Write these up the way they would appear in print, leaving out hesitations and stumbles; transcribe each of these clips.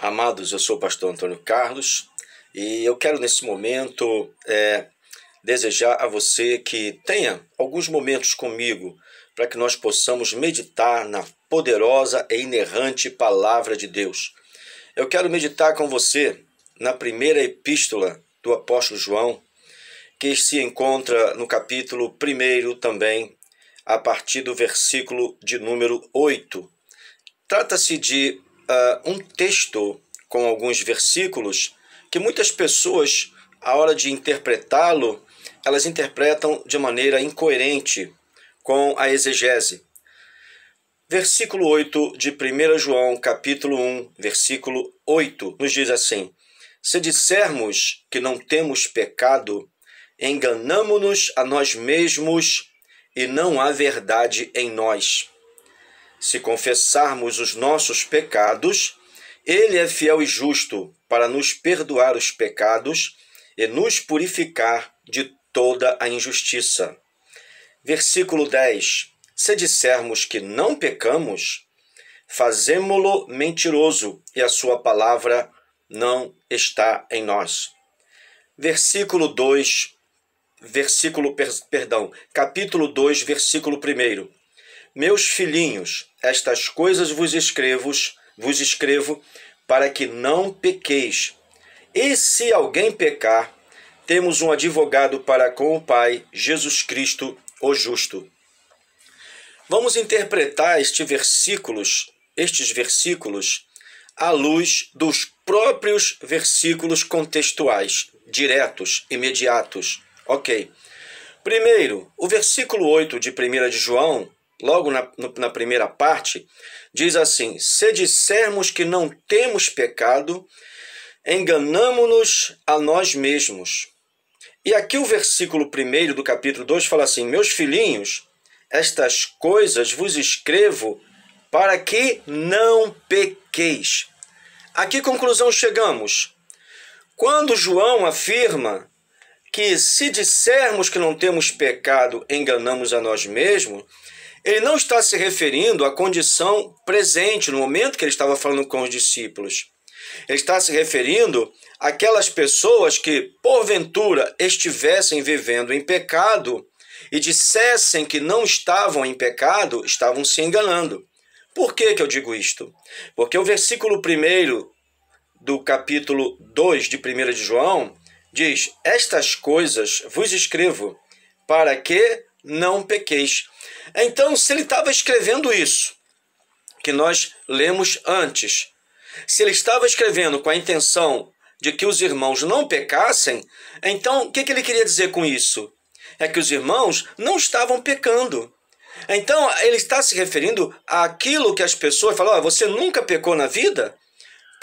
Amados, eu sou o pastor Antônio Carlos e eu quero nesse momento desejar a você que tenha alguns momentos comigo para que nós possamos meditar na poderosa e inerrante palavra de Deus. Eu quero meditar com você na primeira epístola do apóstolo João, que se encontra no capítulo 1 também, a partir do versículo de número 8. Trata-se de um texto com alguns versículos que muitas pessoas, à hora de interpretá-lo, elas interpretam de maneira incoerente com a exegese. Versículo 8 de 1 João, capítulo 1, versículo 8, nos diz assim: Se dissermos que não temos pecado, enganamo-nos a nós mesmos e não há verdade em nós. Se confessarmos os nossos pecados, Ele é fiel e justo para nos perdoar os pecados e nos purificar de toda a injustiça. Versículo 10. Se dissermos que não pecamos, fazemo-lo mentiroso e a sua palavra não está em nós. Capítulo 2, versículo 1. Meus filhinhos, estas coisas vos escrevo para que não pequeis. E se alguém pecar, temos um advogado para com o Pai, Jesus Cristo, o justo. Vamos interpretar estes versículos à luz dos próprios versículos contextuais, diretos, imediatos. Ok. Primeiro, o versículo 8 de 1 de João, logo na primeira parte, diz assim: Se dissermos que não temos pecado, enganamo-nos a nós mesmos. E aqui o versículo 1 do capítulo 2 fala assim: Meus filhinhos, estas coisas vos escrevo para que não pequeis. A que conclusão chegamos? Quando João afirma que se dissermos que não temos pecado, enganamos a nós mesmos, ele não está se referindo à condição presente, no momento que ele estava falando com os discípulos. Ele está se referindo àquelas pessoas que, porventura, estivessem vivendo em pecado e dissessem que não estavam em pecado, estavam se enganando. Por que eu digo isto? Porque o versículo 1 do capítulo 2 de 1 de João diz: Estas coisas vos escrevo para que não pequeis. Então, se ele estava escrevendo isso, que nós lemos antes, se ele estava escrevendo com a intenção de que os irmãos não pecassem, então o que ele queria dizer com isso? É que os irmãos não estavam pecando. Então, ele está se referindo àquilo que as pessoas falam: você nunca pecou na vida?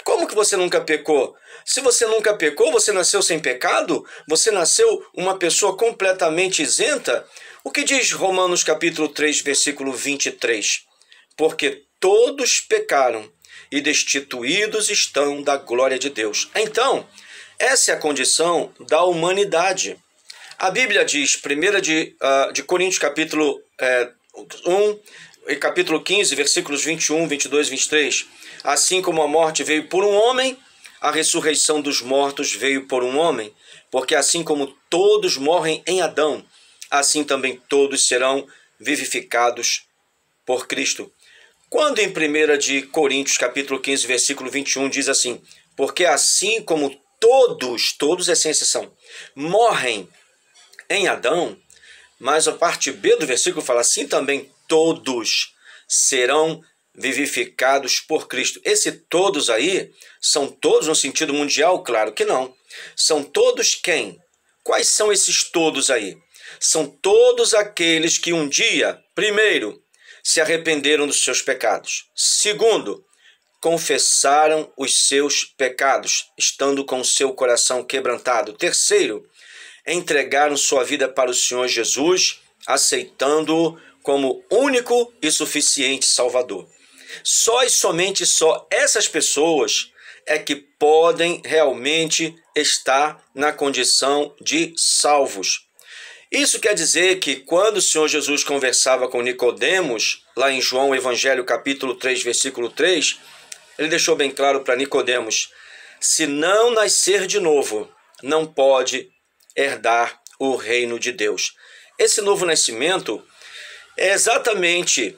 Como que você nunca pecou? Se você nunca pecou, você nasceu sem pecado? Você nasceu uma pessoa completamente isenta? O que diz Romanos capítulo 3, versículo 23? Porque todos pecaram e destituídos estão da glória de Deus. Então, essa é a condição da humanidade. A Bíblia diz, 1 de Coríntios capítulo 1 e capítulo 15, versículos 21, 22 e 23, assim como a morte veio por um homem, a ressurreição dos mortos veio por um homem, porque assim como todos morrem em Adão, assim também todos serão vivificados por Cristo. Quando em 1 de Coríntios, capítulo 15, versículo 21, diz assim: Porque assim como todos é sem exceção, morrem em Adão, mas a parte B do versículo fala assim também todos serão vivificados por Cristo. Esse todos aí, são todos no sentido mundial? Claro que não. São todos quem? Quais são esses todos aí? São todos aqueles que um dia, primeiro, se arrependeram dos seus pecados. Segundo, confessaram os seus pecados, estando com o seu coração quebrantado. Terceiro, entregaram sua vida para o Senhor Jesus, aceitando-o como único e suficiente Salvador. Só e somente essas pessoas é que podem realmente estar na condição de salvos. Isso quer dizer que quando o Senhor Jesus conversava com Nicodemos, lá em João Evangelho capítulo 3, versículo 3, ele deixou bem claro para Nicodemos: se não nascer de novo, não pode herdar o reino de Deus. Esse novo nascimento é exatamente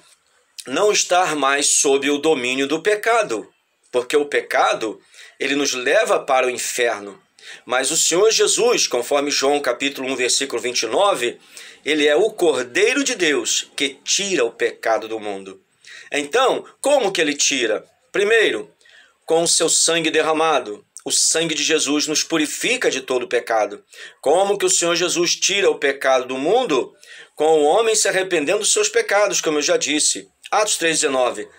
não estar mais sob o domínio do pecado, porque o pecado, ele nos leva para o inferno. Mas o Senhor Jesus, conforme João capítulo 1, versículo 29, ele é o Cordeiro de Deus que tira o pecado do mundo. Então, como que ele tira? Primeiro, com o seu sangue derramado. O sangue de Jesus nos purifica de todo o pecado. Como que o Senhor Jesus tira o pecado do mundo? Com o homem se arrependendo dos seus pecados, como eu já disse. Atos 3,19.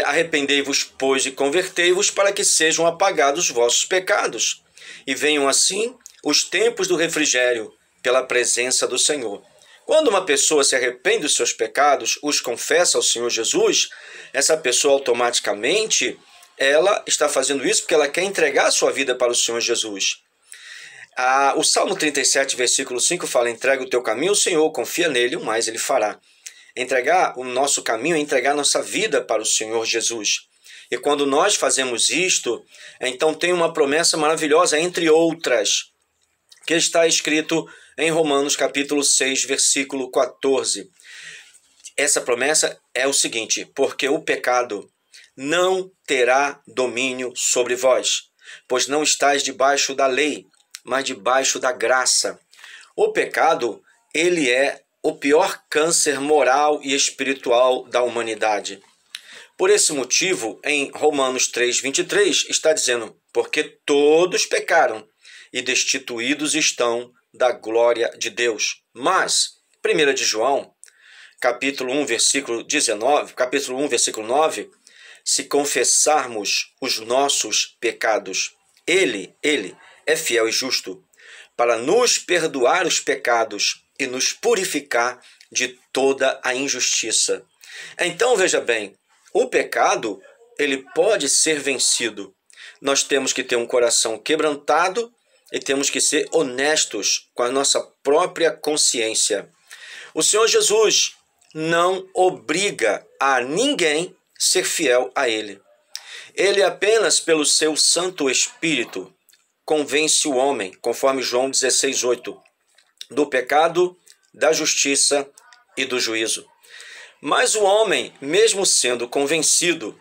Arrependei-vos, pois, e convertei-vos para que sejam apagados os vossos pecados. E venham assim os tempos do refrigério pela presença do Senhor. Quando uma pessoa se arrepende dos seus pecados, os confessa ao Senhor Jesus, essa pessoa automaticamente ela está fazendo isso porque ela quer entregar a sua vida para o Senhor Jesus. O Salmo 37, versículo 5 fala: entrega o teu caminho ao Senhor, confia nele, o mais ele fará. Entregar o nosso caminho é entregar a nossa vida para o Senhor Jesus. E quando nós fazemos isto, então tem uma promessa maravilhosa, entre outras, que está escrito em Romanos capítulo 6, versículo 14. Essa promessa é o seguinte: porque o pecado não terá domínio sobre vós, pois não estáis debaixo da lei, mas debaixo da graça. O pecado, ele é o pior câncer moral e espiritual da humanidade. Por esse motivo, em Romanos 3, 23, está dizendo: porque todos pecaram e destituídos estão da glória de Deus. Mas, 1 de João, capítulo 1, versículo 19, capítulo 1, versículo 9, se confessarmos os nossos pecados, Ele é fiel e justo para nos perdoar os pecados e nos purificar de toda a injustiça. Então, veja bem, o pecado, ele pode ser vencido. Nós temos que ter um coração quebrantado e temos que ser honestos com a nossa própria consciência. O Senhor Jesus não obriga a ninguém ser fiel a Ele. Ele apenas, pelo seu Santo Espírito, convence o homem, conforme João 16:8, do pecado, da justiça e do juízo. Mas o homem, mesmo sendo convencido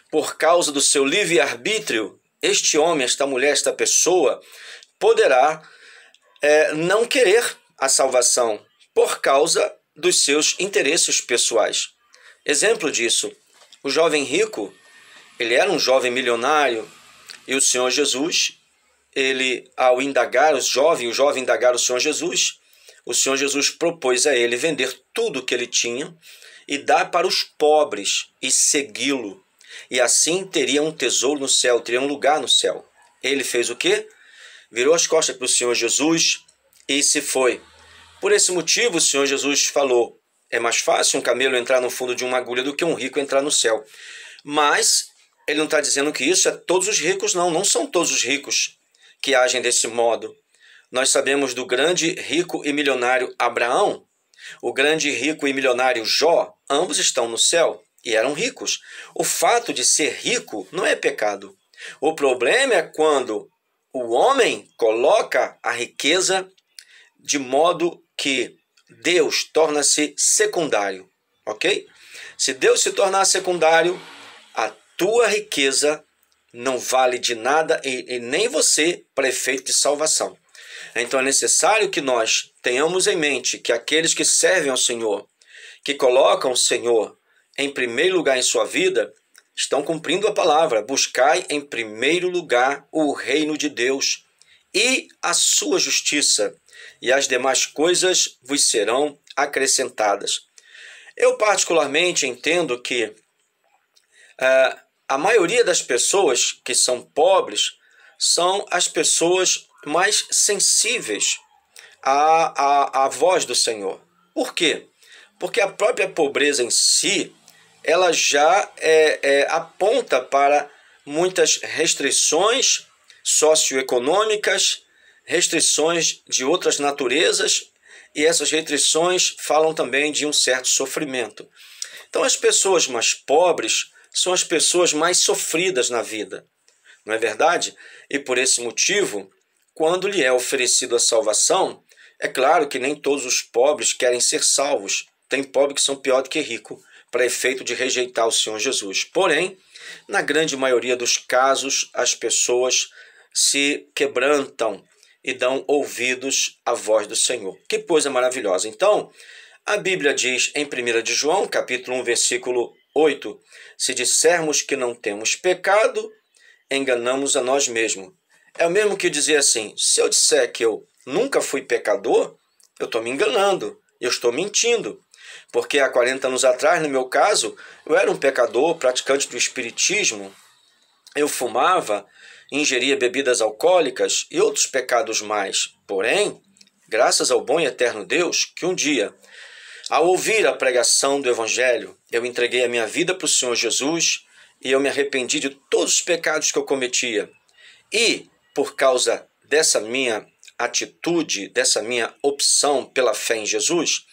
por causa do seu livre-arbítrio, este homem, esta mulher, esta pessoa, poderá não querer a salvação por causa dos seus interesses pessoais. Exemplo disso: o jovem rico, ele era um jovem milionário, e o Senhor Jesus, ele, ao indagar o jovem indagar o Senhor Jesus propôs a ele vender tudo o que ele tinha e dar para os pobres e segui-lo. E assim teria um tesouro no céu, teria um lugar no céu. Ele fez o quê? Virou as costas para o Senhor Jesus e se foi. Por esse motivo, o Senhor Jesus falou: é mais fácil um camelo entrar no fundo de uma agulha do que um rico entrar no céu. Mas ele não está dizendo que isso é todos os ricos, não. Não são todos os ricos que agem desse modo. Nós sabemos do grande rico e milionário Abraão, o grande rico e milionário Jó, ambos estão no céu e eram ricos. O fato de ser rico não é pecado. O problema é quando o homem coloca a riqueza de modo que Deus torna-se secundário, ok? Se Deus se tornar secundário, a tua riqueza não vale de nada e nem você para efeito de salvação. Então é necessário que nós tenhamos em mente que aqueles que servem ao Senhor, que colocam o Senhor em primeiro lugar em sua vida, estão cumprindo a palavra: buscai em primeiro lugar o reino de Deus e a sua justiça, e as demais coisas vos serão acrescentadas. Eu particularmente entendo que a maioria das pessoas que são pobres são as pessoas mais sensíveis à voz do Senhor. Por quê? Porque a própria pobreza em si, ela já aponta para muitas restrições socioeconômicas, restrições de outras naturezas, e essas restrições falam também de um certo sofrimento. Então, as pessoas mais pobres são as pessoas mais sofridas na vida, não é verdade? E por esse motivo, quando lhe é oferecido a salvação, é claro que nem todos os pobres querem ser salvos. Tem pobres que são pior do que rico, para efeito de rejeitar o Senhor Jesus. Porém, na grande maioria dos casos, as pessoas se quebrantam e dão ouvidos à voz do Senhor. Que coisa maravilhosa! Então, a Bíblia diz em 1 de João, capítulo 1, versículo 8, se dissermos que não temos pecado, enganamos a nós mesmos. É o mesmo que dizer assim, se eu disser que eu nunca fui pecador, eu estou me enganando, eu estou mentindo. Porque há 40 anos atrás, no meu caso, eu era um pecador, praticante do espiritismo, eu fumava, ingeria bebidas alcoólicas e outros pecados mais. Porém, graças ao bom e eterno Deus, que um dia, ao ouvir a pregação do Evangelho, eu entreguei a minha vida para o Senhor Jesus e eu me arrependi de todos os pecados que eu cometia. E, por causa dessa minha atitude, dessa minha opção pela fé em Jesus,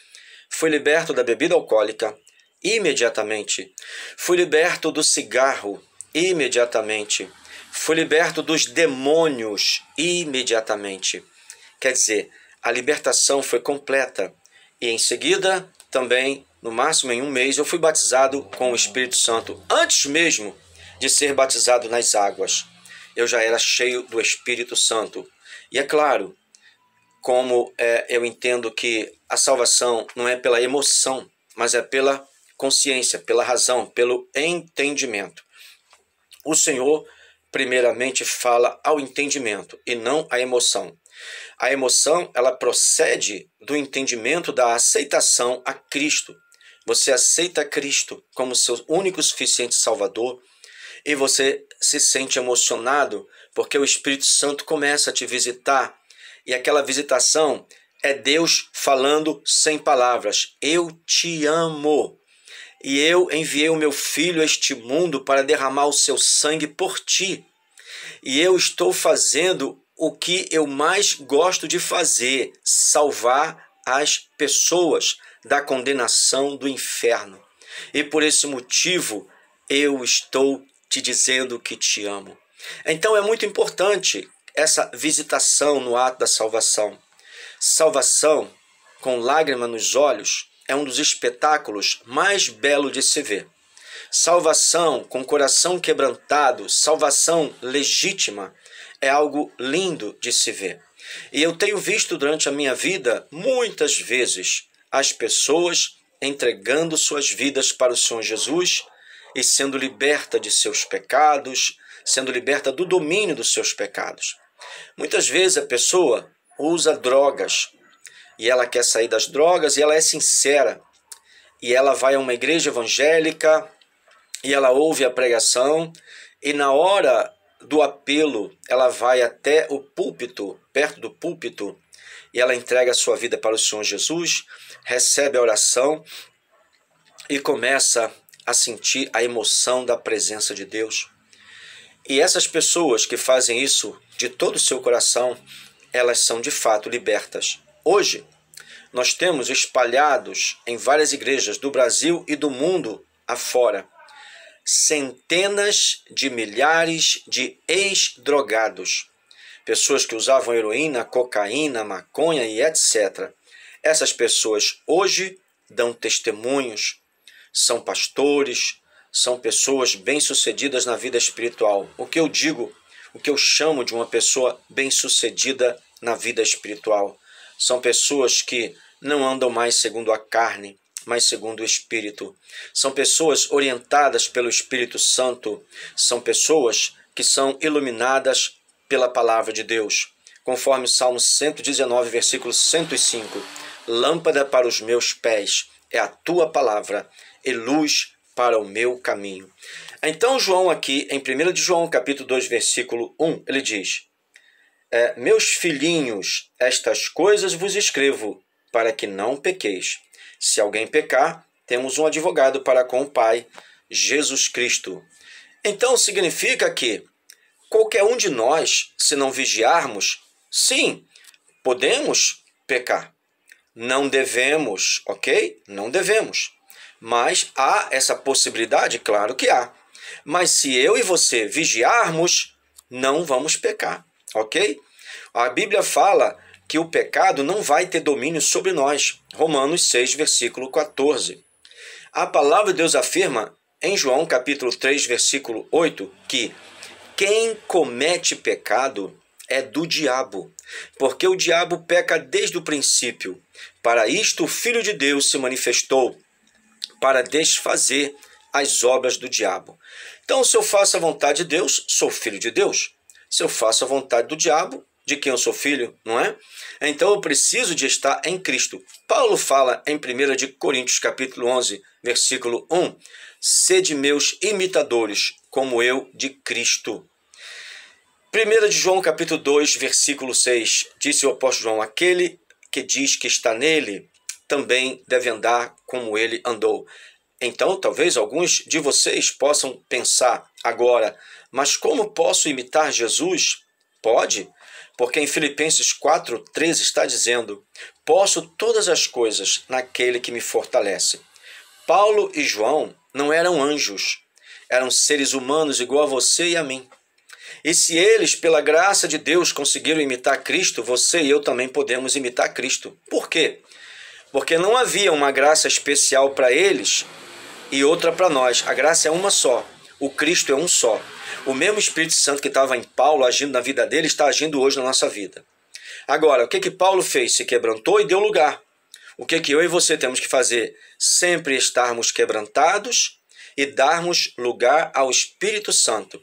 fui liberto da bebida alcoólica imediatamente. Fui liberto do cigarro imediatamente. Fui liberto dos demônios imediatamente. Quer dizer, a libertação foi completa. E em seguida, também, no máximo em um mês, eu fui batizado com o Espírito Santo. Antes mesmo de ser batizado nas águas, eu já era cheio do Espírito Santo. E é claro, como eu entendo que a salvação não é pela emoção, mas é pela consciência, pela razão, pelo entendimento. O Senhor, primeiramente, fala ao entendimento e não à emoção. A emoção, ela procede do entendimento da aceitação a Cristo. Você aceita Cristo como seu único e suficiente Salvador e você se sente emocionado porque o Espírito Santo começa a te visitar. E aquela visitação é Deus falando sem palavras. Eu te amo. E eu enviei o meu Filho a este mundo para derramar o seu sangue por ti. E eu estou fazendo o que eu mais gosto de fazer, salvar as pessoas da condenação do inferno. E por esse motivo, eu estou te dizendo que te amo. Então é muito importante essa visitação no ato da salvação. Salvação com lágrima nos olhos é um dos espetáculos mais belos de se ver. Salvação com coração quebrantado, salvação legítima, é algo lindo de se ver. E eu tenho visto durante a minha vida, muitas vezes, as pessoas entregando suas vidas para o Senhor Jesus e sendo liberta de seus pecados, sendo liberta do domínio dos seus pecados. Muitas vezes a pessoa usa drogas e ela quer sair das drogas e ela é sincera. E ela vai a uma igreja evangélica e ela ouve a pregação e na hora do apelo ela vai até o púlpito, perto do púlpito, e ela entrega a sua vida para o Senhor Jesus, recebe a oração e começa a sentir a emoção da presença de Deus. E essas pessoas que fazem isso de todo o seu coração, elas são de fato libertas. Hoje, nós temos espalhados em várias igrejas do Brasil e do mundo afora centenas de milhares de ex-drogados, pessoas que usavam heroína, cocaína, maconha e etc. Essas pessoas hoje dão testemunhos, são pastores, são pessoas bem-sucedidas na vida espiritual. O que eu digo, o que eu chamo de uma pessoa bem-sucedida na vida espiritual, são pessoas que não andam mais segundo a carne, mas segundo o Espírito. São pessoas orientadas pelo Espírito Santo, são pessoas que são iluminadas pela palavra de Deus. Conforme o Salmo 119, versículo 105, lâmpada para os meus pés é a tua palavra e luz para o meu caminho. Então João aqui, em 1 de João, capítulo 2, versículo 1, ele diz, meus filhinhos, estas coisas vos escrevo, para que não pequeis. Se alguém pecar, temos um advogado para com o Pai, Jesus Cristo. Então significa que qualquer um de nós, se não vigiarmos, sim, podemos pecar. Não devemos, ok? Não devemos. Mas há essa possibilidade? Claro que há. Mas se eu e você vigiarmos, não vamos pecar, ok? A Bíblia fala que o pecado não vai ter domínio sobre nós. Romanos 6, versículo 14. A palavra de Deus afirma em João capítulo 3, versículo 8, que quem comete pecado é do diabo, porque o diabo peca desde o princípio. Para isto o Filho de Deus se manifestou, para desfazer as obras do diabo. Então, se eu faço a vontade de Deus, sou filho de Deus. Se eu faço a vontade do diabo, de quem eu sou filho, não é? Então, eu preciso de estar em Cristo. Paulo fala em 1 de Coríntios, capítulo 11, versículo 1, sede meus imitadores, como eu de Cristo. 1 de João, capítulo 2, versículo 6, disse o apóstolo João, aquele que diz que está nele, também deve andar como ele andou. Então, talvez alguns de vocês possam pensar agora, mas como posso imitar Jesus? Pode, porque em Filipenses 4:13 está dizendo, posso todas as coisas naquele que me fortalece. Paulo e João não eram anjos, eram seres humanos igual a você e a mim. E se eles, pela graça de Deus, conseguiram imitar Cristo, você e eu também podemos imitar Cristo. Por quê? Porque não havia uma graça especial para eles e outra para nós. A graça é uma só. O Cristo é um só. O mesmo Espírito Santo que estava em Paulo agindo na vida dele está agindo hoje na nossa vida. Agora, o que Paulo fez? Se quebrantou e deu lugar. O que eu e você temos que fazer? Sempre estarmos quebrantados e darmos lugar ao Espírito Santo.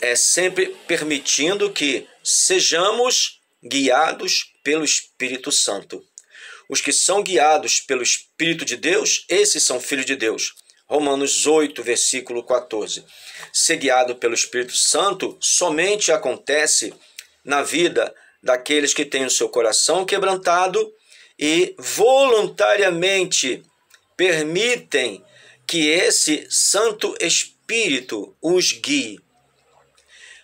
É sempre permitindo que sejamos guiados pelo Espírito Santo. Os que são guiados pelo Espírito de Deus, esses são filhos de Deus. Romanos 8, versículo 14. Ser guiado pelo Espírito Santo somente acontece na vida daqueles que têm o seu coração quebrantado e voluntariamente permitem que esse Santo Espírito os guie.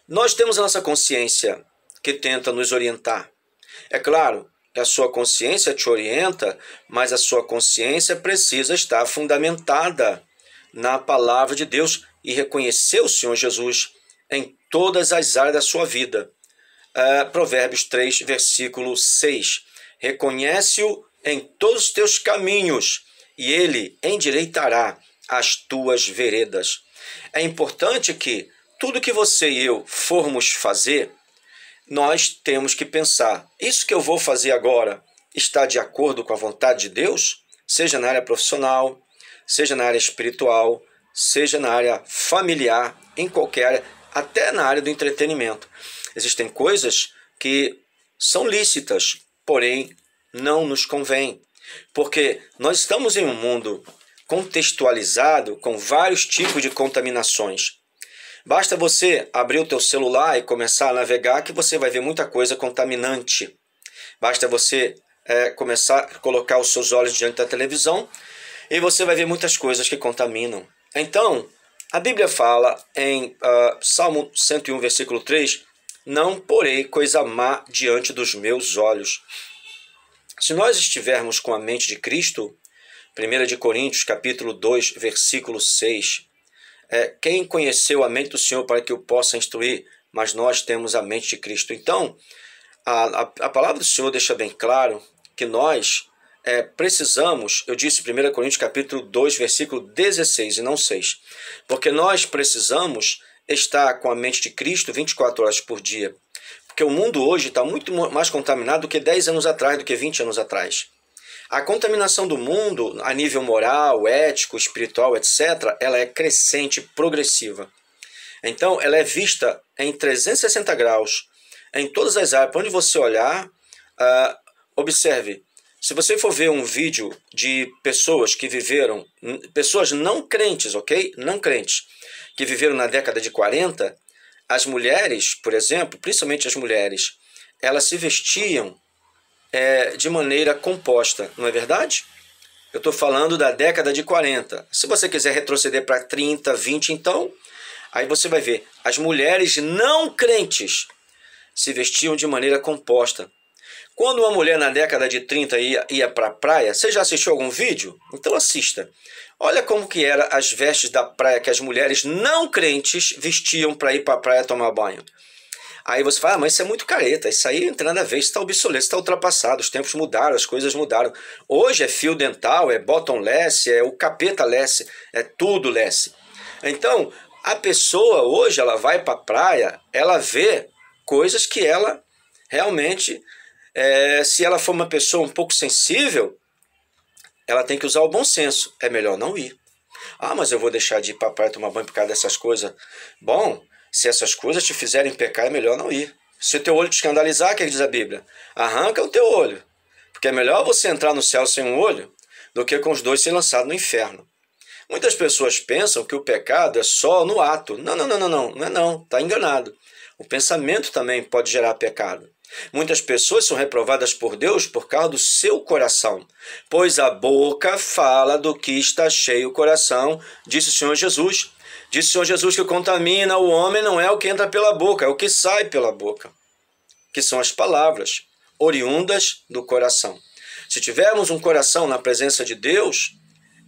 Nós temos a nossa consciência que tenta nos orientar. É claro que a sua consciência te orienta, mas a sua consciência precisa estar fundamentada na palavra de Deus e reconhecer o Senhor Jesus em todas as áreas da sua vida. Provérbios 3, versículo 6. Reconhece-o em todos os teus caminhos e ele endireitará as tuas veredas. É importante que tudo que você e eu formos fazer, nós temos que pensar, isso que eu vou fazer agora está de acordo com a vontade de Deus? Seja na área profissional, seja na área espiritual, seja na área familiar, em qualquer área, até na área do entretenimento. Existem coisas que são lícitas, porém não nos convém, porque nós estamos em um mundo contextualizado com vários tipos de contaminações. Basta você abrir o teu celular e começar a navegar que você vai ver muita coisa contaminante. Basta você começar a colocar os seus olhos diante da televisão e você vai ver muitas coisas que contaminam. Então, a Bíblia fala em Salmo 101, versículo 3, não porei coisa má diante dos meus olhos. Se nós estivermos com a mente de Cristo, 1 de Coríntios, capítulo 2, versículo 6, quem conheceu a mente do Senhor para que o possa instruir, mas nós temos a mente de Cristo. Então, a palavra do Senhor deixa bem claro que nós precisamos, eu disse 1 Coríntios capítulo 2, versículo 16 e não 6, porque nós precisamos estar com a mente de Cristo 24 horas por dia, porque o mundo hoje está muito mais contaminado do que 10 anos atrás, do que 20 anos atrás. A contaminação do mundo, a nível moral, ético, espiritual, etc., ela é crescente, progressiva. Então, ela é vista em 360 graus, em todas as áreas. Para onde você olhar, observe. Se você for ver um vídeo de pessoas que viveram, pessoas não crentes, ok? Não crentes, que viveram na década de 40, as mulheres, por exemplo, principalmente as mulheres, elas se vestiam de maneira composta, não é verdade? Eu estou falando da década de 40. Se você quiser retroceder para 30, 20, então, aí você vai ver, as mulheres não crentes se vestiam de maneira composta. Quando uma mulher na década de 30 ia para a praia, você já assistiu algum vídeo? Então assista. Olha como que eram as vestes da praia que as mulheres não crentes vestiam para ir para a praia tomar banho. Aí você fala, mas isso é muito careta, isso aí não tem nada a ver, isso está obsoleto, isso está ultrapassado, os tempos mudaram, as coisas mudaram. Hoje é fio dental, é bottomless, é o capeta less, é tudo less. Então, a pessoa hoje, ela vai para a praia, ela vê coisas que ela realmente, se ela for uma pessoa um pouco sensível, ela tem que usar o bom senso, é melhor não ir. Ah, mas eu vou deixar de ir para a praia tomar banho por causa dessas coisas. Bom, se essas coisas te fizerem pecar, é melhor não ir. Se o teu olho te escandalizar, o que diz a Bíblia? Arranca o teu olho. Porque é melhor você entrar no céu sem um olho do que com os dois ser lançado no inferno. Muitas pessoas pensam que o pecado é só no ato. Não é não, está enganado. O pensamento também pode gerar pecado. Muitas pessoas são reprovadas por Deus por causa do seu coração, pois a boca fala do que está cheio o coração, disse o Senhor Jesus. Disse o Senhor Jesus que contamina o homem não é o que entra pela boca, é o que sai pela boca, que são as palavras oriundas do coração. Se tivermos um coração na presença de Deus,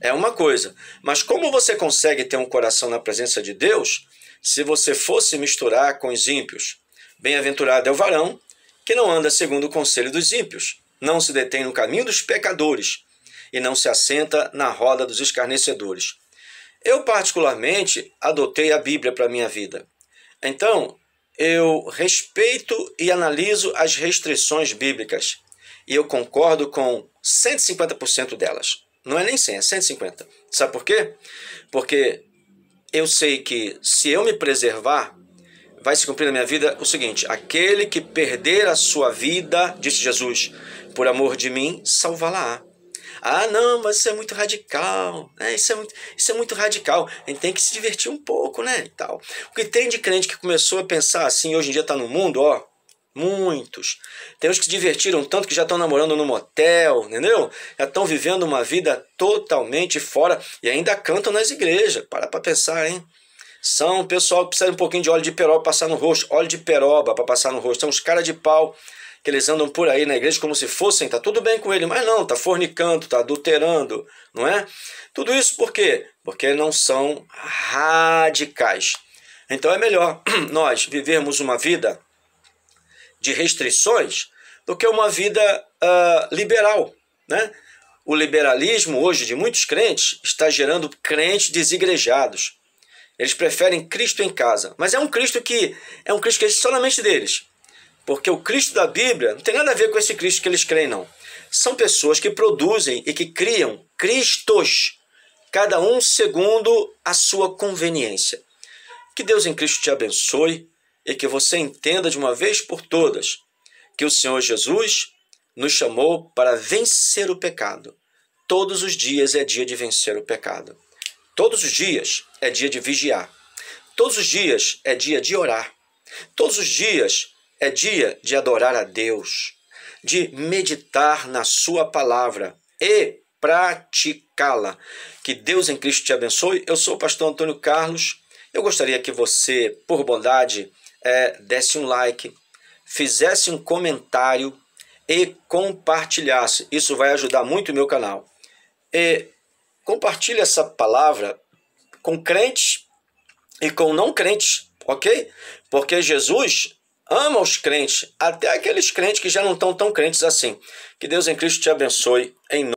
é uma coisa, mas como você consegue ter um coração na presença de Deus se você fosse misturar com os ímpios? Bem-aventurado é o varão que não anda segundo o conselho dos ímpios, não se detém no caminho dos pecadores e não se assenta na roda dos escarnecedores. Eu, particularmente, adotei a Bíblia para a minha vida. Então, eu respeito e analiso as restrições bíblicas e eu concordo com 150% delas. Não é nem 100, é 150. Sabe por quê? Porque eu sei que se eu me preservar, vai se cumprir na minha vida o seguinte: aquele que perder a sua vida, disse Jesus, por amor de mim, salvá-la-á. Ah, não, mas isso é muito radical, né? Isso é muito radical. A gente tem que se divertir um pouco, né? E tal. O que tem de crente que começou a pensar assim, hoje em dia está no mundo, ó, muitos. Tem uns que se divertiram tanto que já estão namorando no motel, entendeu? Já estão vivendo uma vida totalmente fora e ainda cantam nas igrejas. Para pensar, hein? São pessoal que precisa de um pouquinho de óleo de peroba para passar no rosto, óleo de peroba para passar no rosto. São uns caras de pau que eles andam por aí na igreja como se fossem, tá tudo bem com ele, mas não, tá fornicando, tá adulterando, não é? Tudo isso por quê? Porque não são radicais. Então é melhor nós vivermos uma vida de restrições do que uma vida liberal, né? O liberalismo hoje de muitos crentes está gerando crentes desigrejados. Eles preferem Cristo em casa, mas é um Cristo que é só na mente deles. Porque o Cristo da Bíblia não tem nada a ver com esse Cristo que eles creem, não. São pessoas que produzem e que criam Cristos, cada um segundo a sua conveniência. Que Deus em Cristo te abençoe e que você entenda de uma vez por todas que o Senhor Jesus nos chamou para vencer o pecado. Todos os dias é dia de vencer o pecado. Todos os dias é dia de vigiar. Todos os dias é dia de orar. Todos os dias é dia de adorar a Deus, de meditar na sua palavra e praticá-la. Que Deus em Cristo te abençoe. Eu sou o pastor Antônio Carlos. Eu gostaria que você, por bondade, desse um like, fizesse um comentário e compartilhasse. Isso vai ajudar muito o meu canal. E compartilhe essa palavra com crentes e com não crentes, ok? Porque Jesus ama os crentes, até aqueles crentes que já não estão tão crentes assim. Que Deus em Cristo te abençoe em nome